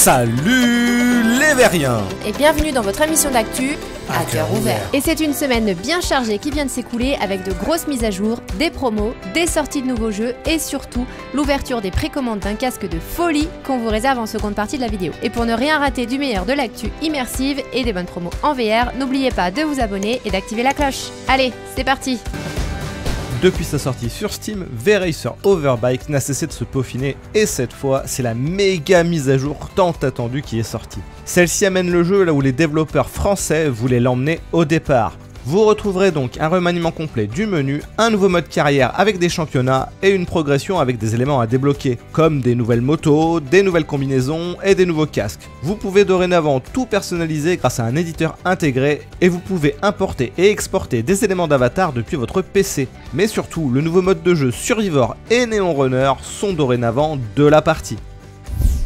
Salut les Veriens! Et bienvenue dans votre émission d'actu à cœur ouvert. Et c'est une semaine bien chargée qui vient de s'écouler avec de grosses mises à jour, des promos, des sorties de nouveaux jeux et surtout l'ouverture des précommandes d'un casque de folie qu'on vous réserve en seconde partie de la vidéo. Et pour ne rien rater du meilleur de l'actu immersive et des bonnes promos en VR, n'oubliez pas de vous abonner et d'activer la cloche. Allez, c'est parti! Depuis sa sortie sur Steam, V-Racer Overbike n'a cessé de se peaufiner et cette fois, c'est la méga mise à jour tant attendue qui est sortie. Celle-ci amène le jeu là où les développeurs français voulaient l'emmener au départ. Vous retrouverez donc un remaniement complet du menu, un nouveau mode carrière avec des championnats et une progression avec des éléments à débloquer, comme des nouvelles motos, des nouvelles combinaisons et des nouveaux casques. Vous pouvez dorénavant tout personnaliser grâce à un éditeur intégré et vous pouvez importer et exporter des éléments d'avatar depuis votre PC. Mais surtout, le nouveau mode de jeu Survivor et Neon Runner sont dorénavant de la partie.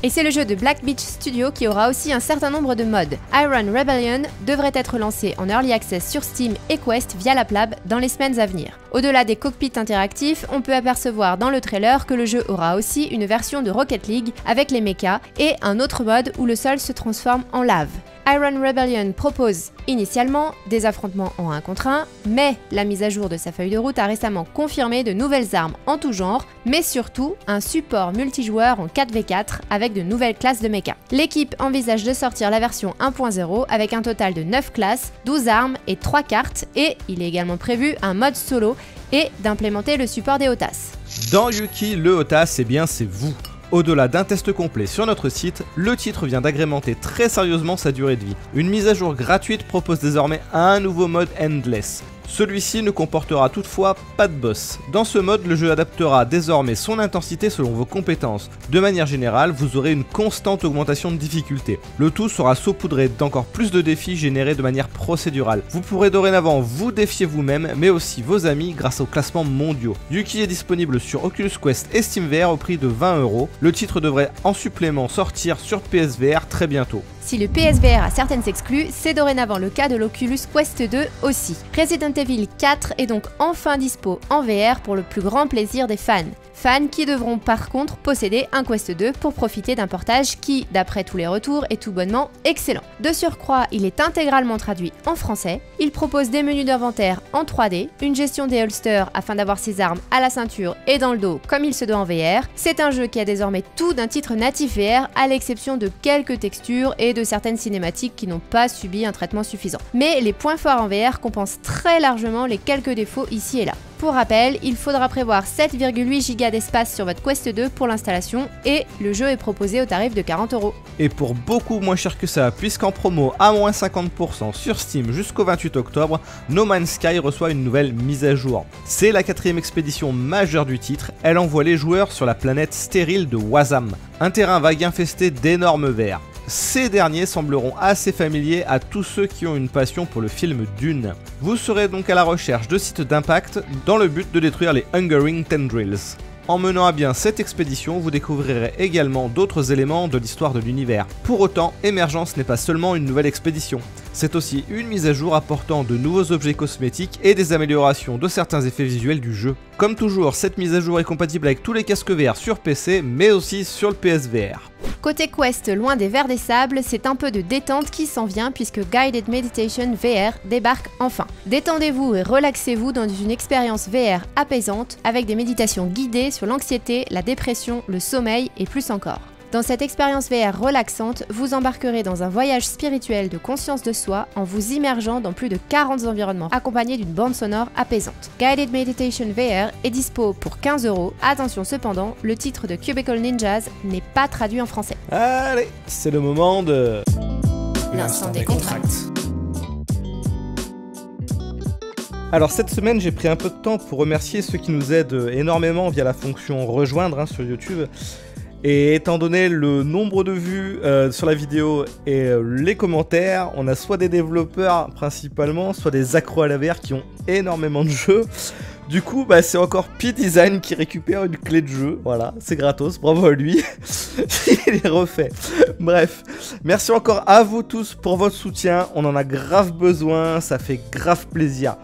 Et c'est le jeu de Black Beach Studio qui aura aussi un certain nombre de modes. Iron Rebellion devrait être lancé en Early Access sur Steam et Quest via la Plab dans les semaines à venir. Au-delà des cockpits interactifs, on peut apercevoir dans le trailer que le jeu aura aussi une version de Rocket League avec les mechas et un autre mode où le sol se transforme en lave. Iron Rebellion propose initialement des affrontements en 1 contre 1, mais la mise à jour de sa feuille de route a récemment confirmé de nouvelles armes en tout genre, mais surtout un support multijoueur en 4v4 avec de nouvelles classes de mecha. L'équipe envisage de sortir la version 1.0 avec un total de 9 classes, 12 armes et 3 cartes, et il est également prévu un mode solo et d'implémenter le support des HOTAS. Dans Yuki, le HOTAS, c'est vous. Au-delà d'un test complet sur notre site, le titre vient d'agrémenter très sérieusement sa durée de vie. Une mise à jour gratuite propose désormais un nouveau mode Endless. Celui-ci ne comportera toutefois pas de boss. Dans ce mode, le jeu adaptera désormais son intensité selon vos compétences. De manière générale, vous aurez une constante augmentation de difficulté. Le tout sera saupoudré d'encore plus de défis générés de manière procédurale. Vous pourrez dorénavant vous défier vous-même, mais aussi vos amis grâce aux classements mondiaux. Yuki est disponible sur Oculus Quest et SteamVR au prix de 20 €. Le titre devrait en supplément sortir sur PSVR très bientôt. Si le PSVR a certaines exclus, c'est dorénavant le cas de l'Oculus Quest 2 aussi. Resident Evil 4 est donc enfin dispo en VR pour le plus grand plaisir des fans. Fans qui devront par contre posséder un Quest 2 pour profiter d'un portage qui, d'après tous les retours, est tout bonnement excellent. De surcroît, il est intégralement traduit en français, il propose des menus d'inventaire en 3D, une gestion des holsters afin d'avoir ses armes à la ceinture et dans le dos comme il se doit en VR. C'est un jeu qui a désormais tout d'un titre natif VR à l'exception de quelques textures et de certaines cinématiques qui n'ont pas subi un traitement suffisant. Mais les points forts en VR compensent très largement les quelques défauts ici et là. Pour rappel, il faudra prévoir 7,8 Go d'espace sur votre Quest 2 pour l'installation et le jeu est proposé au tarif de 40 €. Et pour beaucoup moins cher que ça, puisqu'en promo à moins 50% sur Steam jusqu'au 28 octobre, No Man's Sky reçoit une nouvelle mise à jour. C'est la 4e expédition majeure du titre, elle envoie les joueurs sur la planète stérile de Wasam, un terrain vague infesté d'énormes vers. Ces derniers sembleront assez familiers à tous ceux qui ont une passion pour le film Dune. Vous serez donc à la recherche de sites d'impact dans le but de détruire les Hungering Tendrils. En menant à bien cette expédition, vous découvrirez également d'autres éléments de l'histoire de l'univers. Pour autant, Émergence n'est pas seulement une nouvelle expédition, c'est aussi une mise à jour apportant de nouveaux objets cosmétiques et des améliorations de certains effets visuels du jeu. Comme toujours, cette mise à jour est compatible avec tous les casques VR sur PC, mais aussi sur le PSVR. Côté Quest, loin des vers des sables, c'est un peu de détente qui s'en vient puisque Guided Meditation VR débarque enfin. Détendez-vous et relaxez-vous dans une expérience VR apaisante avec des méditations guidées sur l'anxiété, la dépression, le sommeil et plus encore. Dans cette expérience VR relaxante, vous embarquerez dans un voyage spirituel de conscience de soi en vous immergeant dans plus de 40 environnements accompagnés d'une bande sonore apaisante. Guided Meditation VR est dispo pour 15 €. Attention cependant, le titre de Cubicle Ninjas n'est pas traduit en français. Allez, c'est le moment de... L'instant des contracts. Alors cette semaine, j'ai pris un peu de temps pour remercier ceux qui nous aident énormément via la fonction rejoindre sur YouTube. Et étant donné le nombre de vues sur la vidéo et les commentaires, on a soit des développeurs principalement, soit des accros à la VR qui ont énormément de jeux. Du coup, c'est encore P-Design qui récupère une clé de jeu. Voilà, c'est gratos, bravo à lui. Il est refait. Bref, merci encore à vous tous pour votre soutien. On en a grave besoin, ça fait grave plaisir.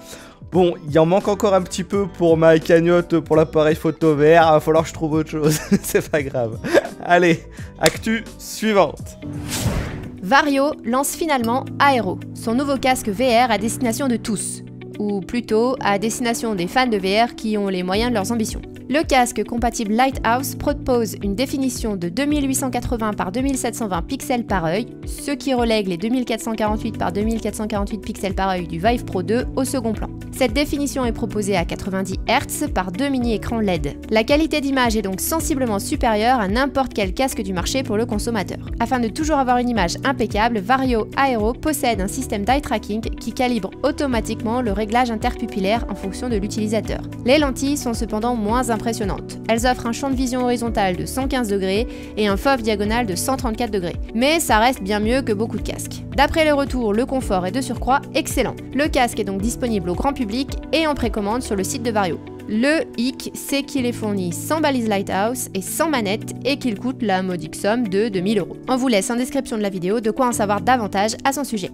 Bon, il en manque encore un petit peu pour ma cagnotte pour l'appareil photo VR, il va falloir que je trouve autre chose, c'est pas grave. Allez, actu suivante. Varjo lance finalement Aero, son nouveau casque VR à destination de tous, ou plutôt à destination des fans de VR qui ont les moyens de leurs ambitions. Le casque compatible Lighthouse propose une définition de 2880 par 2720 pixels par œil, ce qui relègue les 2448 par 2448 pixels par œil du Vive Pro 2 au second plan. Cette définition est proposée à 90 Hz par 2 mini-écrans LED. La qualité d'image est donc sensiblement supérieure à n'importe quel casque du marché pour le consommateur. Afin de toujours avoir une image impeccable, Varjo Aero possède un système d'eye tracking qui calibre automatiquement le réglage interpupillaire en fonction de l'utilisateur. Les lentilles sont cependant moins impressionnantes. Elles offrent un champ de vision horizontal de 115 degrés et un FOV diagonal de 134 degrés. Mais ça reste bien mieux que beaucoup de casques. D'après les retours, le confort est de surcroît excellent. Le casque est donc disponible au grand public et en précommande sur le site de Varjo. Le hic, c'est qu'il est fourni sans balise Lighthouse et sans manette et qu'il coûte la modique somme de 2000 €. On vous laisse en description de la vidéo de quoi en savoir davantage à son sujet.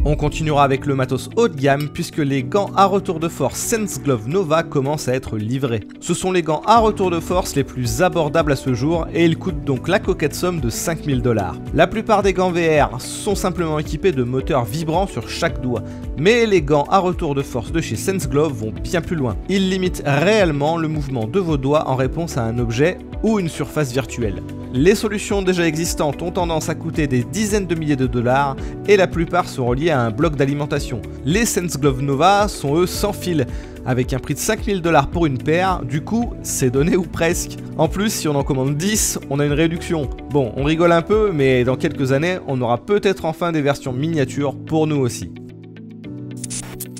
On continuera avec le matos haut de gamme puisque les gants à retour de force SenseGlove Nova commencent à être livrés. Ce sont les gants à retour de force les plus abordables à ce jour et ils coûtent donc la coquette somme de 5000 $. La plupart des gants VR sont simplement équipés de moteurs vibrants sur chaque doigt, mais les gants à retour de force de chez SenseGlove vont bien plus loin. Ils limitent réellement le mouvement de vos doigts en réponse à un objet ou une surface virtuelle. Les solutions déjà existantes ont tendance à coûter des dizaines de milliers de dollars et la plupart sont reliées à un bloc d'alimentation. Les SenseGlove Nova sont eux sans fil, avec un prix de 5000 $ pour une paire, du coup c'est donné ou presque. En plus si on en commande 10, on a une réduction. Bon, on rigole un peu, mais dans quelques années, on aura peut-être enfin des versions miniatures pour nous aussi.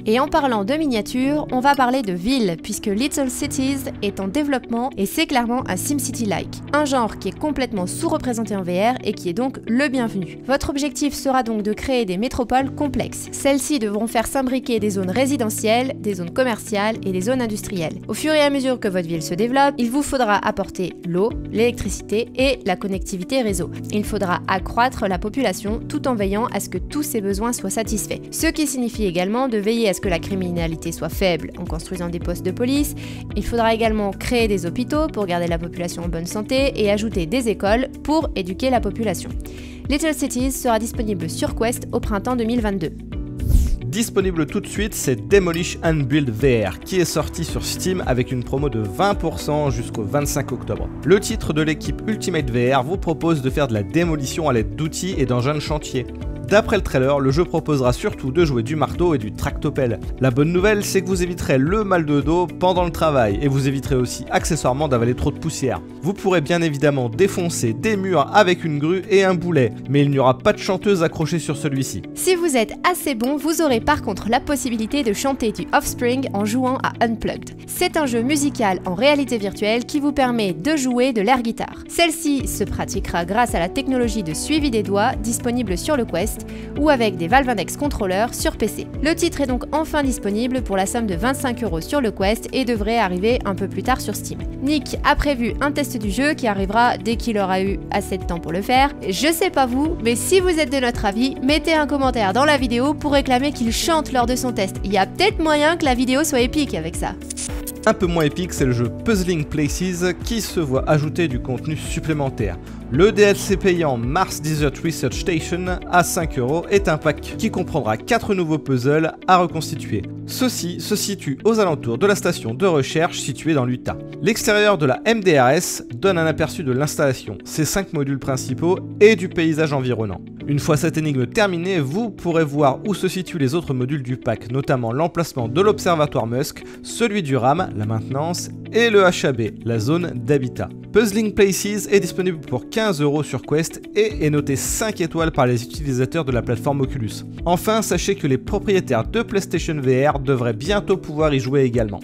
Et en parlant de miniatures, on va parler de ville, puisque Little Cities est en développement et c'est clairement un SimCity-like. Un genre qui est complètement sous-représenté en VR et qui est donc le bienvenu. Votre objectif sera donc de créer des métropoles complexes. Celles-ci devront faire s'imbriquer des zones résidentielles, des zones commerciales et des zones industrielles. Au fur et à mesure que votre ville se développe, il vous faudra apporter l'eau, l'électricité et la connectivité réseau. Il faudra accroître la population tout en veillant à ce que tous ces besoins soient satisfaits. Ce qui signifie également de veiller à ce que la criminalité soit faible en construisant des postes de police. Il faudra également créer des hôpitaux pour garder la population en bonne santé et ajouter des écoles pour éduquer la population. Little Cities sera disponible sur Quest au printemps 2022. Disponible tout de suite, c'est Demolish & Build VR qui est sorti sur Steam avec une promo de 20% jusqu'au 25 octobre. Le titre de l'équipe Ultimate VR vous propose de faire de la démolition à l'aide d'outils et d'engins de chantier. D'après le trailer, le jeu proposera surtout de jouer du marteau et du tractopelle. La bonne nouvelle, c'est que vous éviterez le mal de dos pendant le travail et vous éviterez aussi accessoirement d'avaler trop de poussière. Vous pourrez bien évidemment défoncer des murs avec une grue et un boulet, mais il n'y aura pas de chanteuse accrochée sur celui-ci. Si vous êtes assez bon, vous aurez par contre la possibilité de chanter du Offspring en jouant à Unplugged. C'est un jeu musical en réalité virtuelle qui vous permet de jouer de l'air guitare. Celle-ci se pratiquera grâce à la technologie de suivi des doigts disponible sur le Quest ou avec des Valve Index Controller sur PC. Le titre est donc enfin disponible pour la somme de 25 € sur le Quest et devrait arriver un peu plus tard sur Steam. Nick a prévu un test du jeu qui arrivera dès qu'il aura eu assez de temps pour le faire. Je sais pas vous, mais si vous êtes de notre avis, mettez un commentaire dans la vidéo pour réclamer qu'il chante lors de son test. Il y a peut-être moyen que la vidéo soit épique avec ça. Un peu moins épique, c'est le jeu Puzzling Places qui se voit ajouter du contenu supplémentaire. Le DLC payant Mars Desert Research Station à 5 € est un pack qui comprendra 4 nouveaux puzzles à reconstituer. Ceux-ci se situent aux alentours de la station de recherche située dans l'Utah. L'extérieur de la MDRS donne un aperçu de l'installation, ses 5 modules principaux et du paysage environnant. Une fois cette énigme terminée, vous pourrez voir où se situent les autres modules du pack, notamment l'emplacement de l'observatoire Musk, celui du RAM, la maintenance, et le HAB, la zone d'habitat. Puzzling Places est disponible pour 15 € sur Quest et est noté 5 étoiles par les utilisateurs de la plateforme Oculus. Enfin, sachez que les propriétaires de PlayStation VR devraient bientôt pouvoir y jouer également.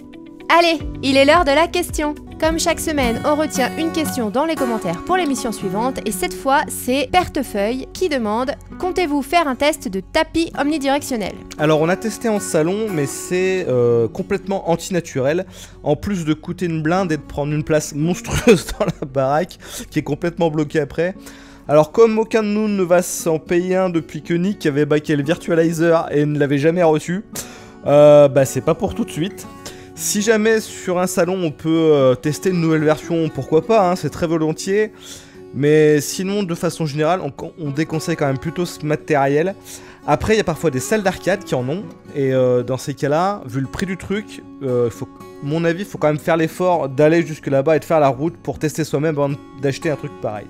Allez, il est l'heure de la question. Comme chaque semaine, on retient une question dans les commentaires pour l'émission suivante et cette fois, c'est Pertefeuille qui demande « Comptez-vous faire un test de tapis omnidirectionnel ?» Alors on a testé en salon, mais c'est complètement antinaturel. En plus de coûter une blinde et de prendre une place monstrueuse dans la baraque, qui est complètement bloquée après. Alors comme aucun de nous ne va s'en payer un depuis que Nick avait baqué le Virtualizer et ne l'avait jamais reçu, c'est pas pour tout de suite. Si jamais sur un salon on peut tester une nouvelle version, pourquoi pas, hein, c'est très volontiers. Mais sinon, de façon générale, on déconseille quand même plutôt ce matériel. Après, il y a parfois des salles d'arcade qui en ont. Et dans ces cas-là, vu le prix du truc, mon avis, il faut quand même faire l'effort d'aller jusque là-bas et de faire la route pour tester soi-même avant d'acheter un truc pareil.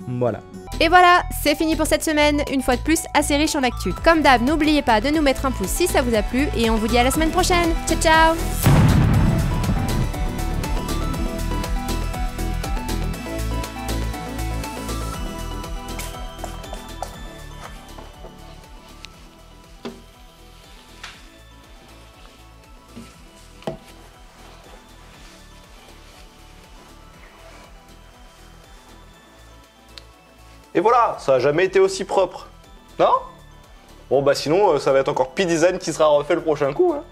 Voilà. Et voilà, c'est fini pour cette semaine, une fois de plus assez riche en actu. Comme d'hab, n'oubliez pas de nous mettre un pouce si ça vous a plu et on vous dit à la semaine prochaine. Ciao ciao. Et voilà, ça a jamais été aussi propre. Non? Bon bah sinon, ça va être encore P-Design qui sera refait le prochain coup, hein.